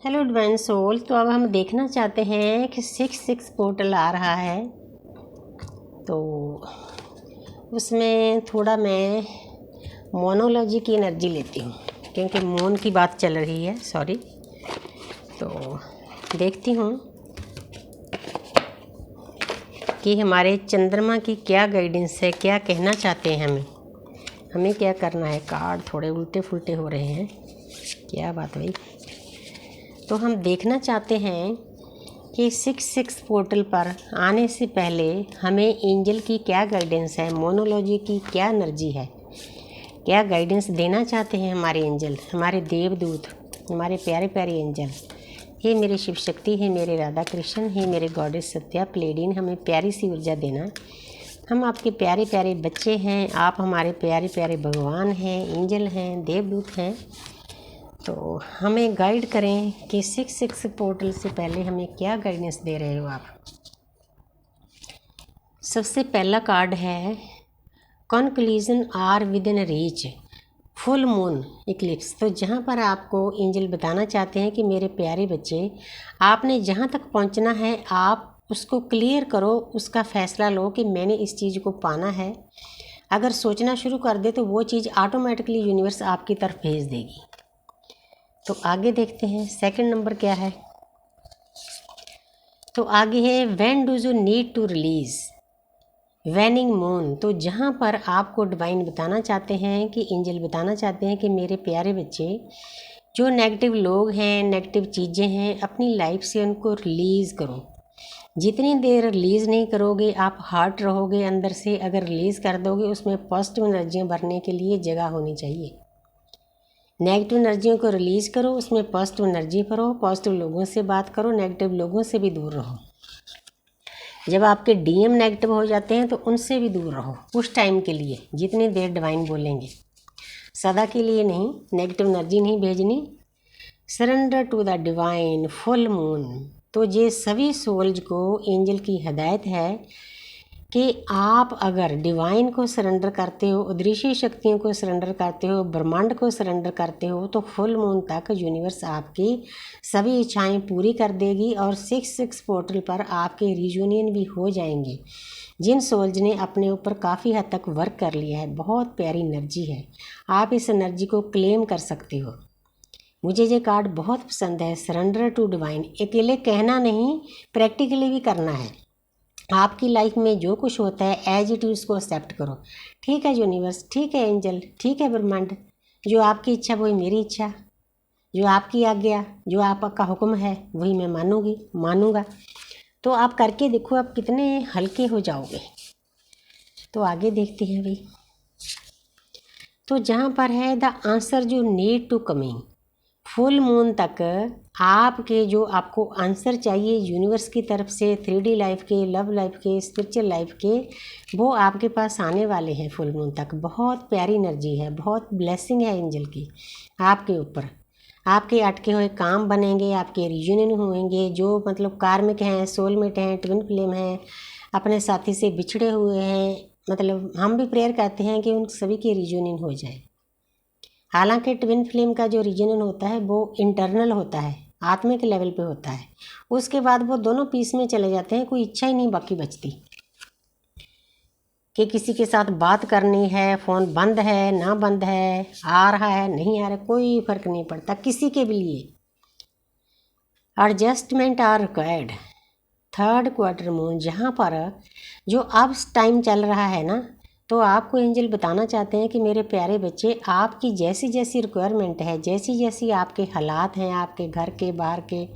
Hello divine soul. तो अब हम देखना चाहते हैं कि 6 पोर्टल आ रहा है, तो उसमें थोड़ा मैं मोनोलॉजी की एनर्जी लेती हूँ क्योंकि मून की बात चल रही है। सॉरी। तो देखती हूँ कि हमारे चंद्रमा की क्या गाइडेंस है, क्या कहना चाहते हैं हमें क्या करना है। कार्ड थोड़े उल्टे फुल्टे हो रहे हैं, क्या बात भाई। तो हम देखना चाहते हैं कि 6 पोर्टल पर आने से पहले हमें एंजल की क्या गाइडेंस है, मोनोलॉजी की क्या एनर्जी है, क्या गाइडेंस देना चाहते हैं हमारे एंजल, हमारे देवदूत, हमारे प्यारे प्यारे एंजल। हे मेरे शिव शक्ति, हे मेरे राधा कृष्ण, हे मेरे गॉडेस सत्या प्लेडिन, हमें प्यारी सी ऊर्जा देना। हम आपके प्यारे प्यारे बच्चे हैं, आप हमारे प्यारे प्यारे भगवान हैं, एंजल हैं, देवदूत हैं। तो हमें गाइड करें कि 6 पोर्टल से पहले हमें क्या गाइडेंस दे रहे हो आप। सबसे पहला कार्ड है conclusion are within reach, full moon eclipse. तो जहाँ पर आपको एंजल बताना चाहते हैं कि मेरे प्यारे बच्चे, आपने जहाँ तक पहुँचना है आप उसको क्लियर करो, उसका फ़ैसला लो कि मैंने इस चीज़ को पाना है। अगर सोचना शुरू कर दे तो वो चीज़ ऑटोमेटिकली यूनिवर्स आपकी तरफ भेज देगी। तो आगे देखते हैं सेकंड नंबर क्या है। तो आगे है when do you need to release waning moon. तो जहाँ पर आपको डिवाइन बताना चाहते हैं कि एंजल बताना चाहते हैं कि मेरे प्यारे बच्चे, जो नेगेटिव लोग हैं, नेगेटिव चीज़ें हैं, अपनी लाइफ से उनको रिलीज़ करो। जितनी देर रिलीज़ नहीं करोगे आप हर्ट रहोगे अंदर से। अगर रिलीज़ कर दोगे उसमें पॉजिटिव एनर्जियाँ भरने के लिए जगह होनी चाहिए। नेगेटिव एनर्जियों को रिलीज़ करो, उसमें पॉजिटिव एनर्जी भरो, पॉजिटिव लोगों से बात करो, नेगेटिव लोगों से भी दूर रहो। जब आपके डीएम नेगेटिव हो जाते हैं तो उनसे भी दूर रहो उस टाइम के लिए, जितनी देर डिवाइन बोलेंगे, सदा के लिए नहीं। नेगेटिव एनर्जी नहीं भेजनी। Surrender to the divine full moon. तो ये सभी सोल्स को एंजल की हिदायत है कि आप अगर डिवाइन को सरेंडर करते हो, अदृश्य शक्तियों को सरेंडर करते हो, ब्रह्मांड को सरेंडर करते हो, तो फुल मून तक यूनिवर्स आपकी सभी इच्छाएं पूरी कर देगी और 6 पोर्टल पर आपके रियूनियन भी हो जाएंगे। जिन सोल्स ने अपने ऊपर काफ़ी हद तक वर्क कर लिया है, बहुत प्यारी एनर्जी है, आप इस एनर्जी को क्लेम कर सकते हो। मुझे ये कार्ड बहुत पसंद है, सरेंडर टू डिवाइन। अकेले कहना नहीं, प्रैक्टिकली भी करना है। आपकी लाइफ में जो कुछ होता है एज इट इज उसको एक्सेप्ट करो। ठीक है यूनिवर्स, ठीक है एंजल, ठीक है ब्रह्मांड, जो आपकी इच्छा वही मेरी इच्छा, जो आपकी आज्ञा, जो आपका हुक्म है वही मैं मानूंगा। तो आप करके देखो आप कितने हल्के हो जाओगे। तो आगे देखते हैं भाई। तो जहाँ पर है द आंसर जो need to coming, full moon तक आपके जो आपको आंसर चाहिए यूनिवर्स की तरफ से, 3D लाइफ के, लव लाइफ के, स्पिरिचुअल लाइफ के, वो आपके पास आने वाले हैं फुल मून तक। बहुत प्यारी एनर्जी है, बहुत ब्लेसिंग है एंजल की आपके ऊपर। आपके अटके हुए काम बनेंगे, आपके रियूनियन होंगे। जो मतलब कार्मिक हैं, सोलमेट हैं, ट्विन फ्लेम हैं, अपने साथी से बिछड़े हुए हैं, मतलब हम भी प्रेयर करते हैं कि उन सभी के रियूनियन हो जाए। हालांकि ट्विन फ्लेम का जो रीजन होता है वो इंटरनल होता है, आत्मिक लेवल पे होता है। उसके बाद वो दोनों पीस में चले जाते हैं, कोई इच्छा ही नहीं बाकी बचती कि किसी के साथ बात करनी है, फ़ोन बंद है ना बंद है, आ रहा है नहीं आ रहा, कोई फ़र्क नहीं पड़ता किसी के भी लिए। Adjustment are required. 3 quarter moon जहाँ पर जो अब टाइम चल रहा है ना, तो आपको एंजल बताना चाहते हैं कि मेरे प्यारे बच्चे, आपकी जैसी जैसी रिक्वायरमेंट है, जैसी जैसी आपके हालात हैं, आपके घर के बाहर के,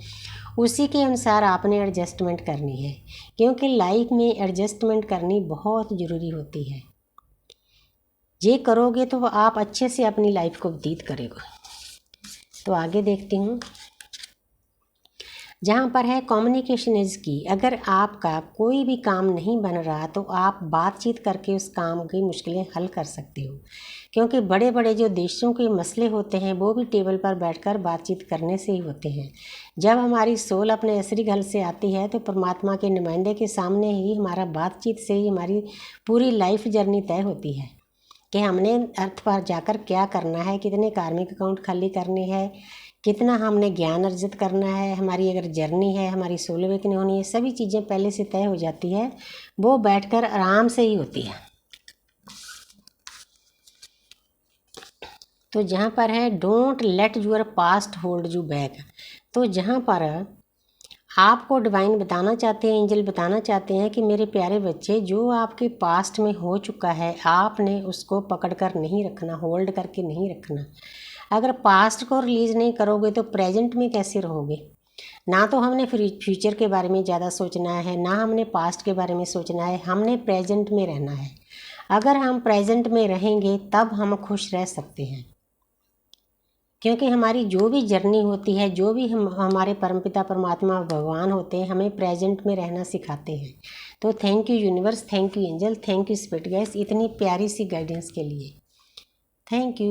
उसी के अनुसार आपने एडजस्टमेंट करनी है। क्योंकि लाइफ में एडजस्टमेंट करनी बहुत ज़रूरी होती है। ये करोगे तो आप अच्छे से अपनी लाइफ को व्यतीत करोगे। तो आगे देखती हूँ। जहाँ पर है कम्युनिकेशन इज़ की। अगर आपका कोई भी काम नहीं बन रहा तो आप बातचीत करके उस काम की मुश्किलें हल कर सकते हो। क्योंकि बड़े बड़े जो देशों के मसले होते हैं वो भी टेबल पर बैठकर बातचीत करने से ही होते हैं। जब हमारी सोल अपने असली घर से आती है तो परमात्मा के नुमाइंदे के सामने ही हमारा बातचीत से ही हमारी पूरी लाइफ जर्नी तय होती है कि हमने अर्थ पर जाकर क्या करना है, कितने कार्मिक अकाउंट खाली करने हैं, कितना हमने ज्ञान अर्जित करना है, हमारी अगर जर्नी है, हमारी सोल अवेकनिंग होनी है, सभी चीज़ें पहले से तय हो जाती है, वो बैठकर आराम से ही होती है। तो जहाँ पर है don't let your past hold you back, तो जहाँ पर आपको डिवाइन बताना चाहते हैं, एंजल बताना चाहते हैं कि मेरे प्यारे बच्चे, जो आपके पास्ट में हो चुका है आपने उसको पकड़ कर नहीं रखना, होल्ड करके नहीं रखना। अगर पास्ट को रिलीज़ नहीं करोगे तो प्रेजेंट में कैसे रहोगे। ना तो हमने फ्यूचर के बारे में ज़्यादा सोचना है, ना हमने पास्ट के बारे में सोचना है, हमने प्रेजेंट में रहना है। अगर हम प्रेजेंट में रहेंगे तब हम खुश रह सकते हैं, क्योंकि हमारी जो भी जर्नी होती है, जो भी हमारे परमपिता परमात्मा भगवान होते हैं, हमें प्रेजेंट में रहना सिखाते हैं। तो thank you universe, thank you angel, thank you spirit guides, इतनी प्यारी सी गाइडेंस के लिए। Thank you.